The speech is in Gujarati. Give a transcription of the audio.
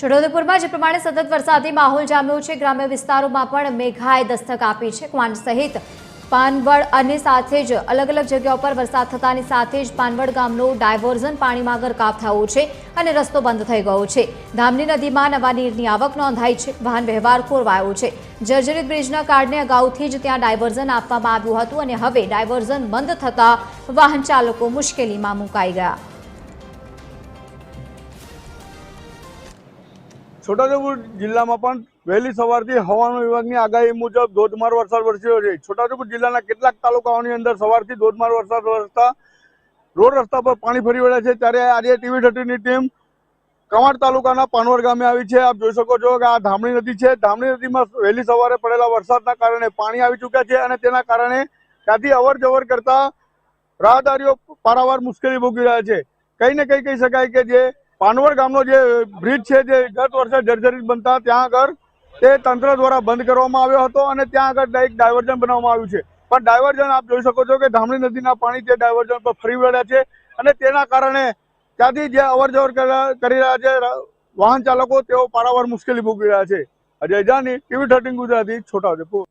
છોટાઉદેપુરમાં જે પ્રમાણે સતત વરસાદી માહોલ જામ્યો છે, ગ્રામ્ય વિસ્તારોમાં પણ મેઘાએ દસ્તક આપી છે। ક્વાંટ સહિત પાનવડ અને સાથે જ અલગ અલગ જગ્યાઓ પર વરસાદ થતાની સાથે જ પાનવડ ગામનો ડાયવર્ઝન પાણીમાં ગરકાવ થયો છે અને રસ્તો બંધ થઈ ગયો છે। ધામણી નદીમાં નવા નીરની આવક નોંધાઈ છે, વાહન વ્યવહાર ખોરવાયો છે। જર્જરિત બ્રિજના કારણે અગાઉથી જ ત્યાં ડાયવર્ઝન આપવામાં આવ્યું હતું અને હવે ડાયવર્ઝન બંધ થતા વાહન ચાલકો મુશ્કેલીમાં મુકાઈ ગયા। છોટાઉદેપુર જિલ્લામાં પણ વહેલી સવારથી હવામાન વિભાગની આગાહી મુજબ ધોધમાર વરસાદ વરસ્યો છે। છોટાઉદેપુર જિલ્લાના કેટલાક તાલુકાઓની અંદર સવારથી ધોધમાર વરસાદ વરસતા રોડ રસ્તા પર પાણી ફરી વળ્યા છે। ત્યારે આજે TV30ની ટીમ કવાંટ તાલુકાના પાનવડ ગામે આવી છે। આપ જોઈ શકો છો કે આ ધામણી નદી છે। ધામણી નદીમાં વહેલી સવારે પડેલા વરસાદના કારણે પાણી આવી ચૂક્યા છે અને તેના કારણે ત્યાંથી અવર જવર કરતા રાહદારીઓ પારાવાર મુશ્કેલી ભોગવી રહ્યા છે। કંઈ ને કંઈ કહી શકાય કે જે પાનવડ ગામનો જે બ્રિજ છે, જે ગત વર્ષે જર્જરિત બનતા ત્યાં આગળ તે તંત્ર દ્વારા બંધ કરવામાં આવ્યો હતો અને ત્યાં આગળ એક ડાયવર્ઝન બનાવવામાં આવ્યું છે। પણ ડાયવર્ઝન આપ જોઈ શકો છો કે ધામણી નદીના પાણી તે ડાયવર્ઝન પર ફરી વળ્યા છે અને તેના કારણે ત્યાંથી જે અવર જવર કરી રહ્યા છે વાહન ચાલકો, તેઓ પારાવાર મુશ્કેલી ભોગવી રહ્યા છે। અજય જાની, TV13 ગુજરાતી, છોટાઉદેપુર।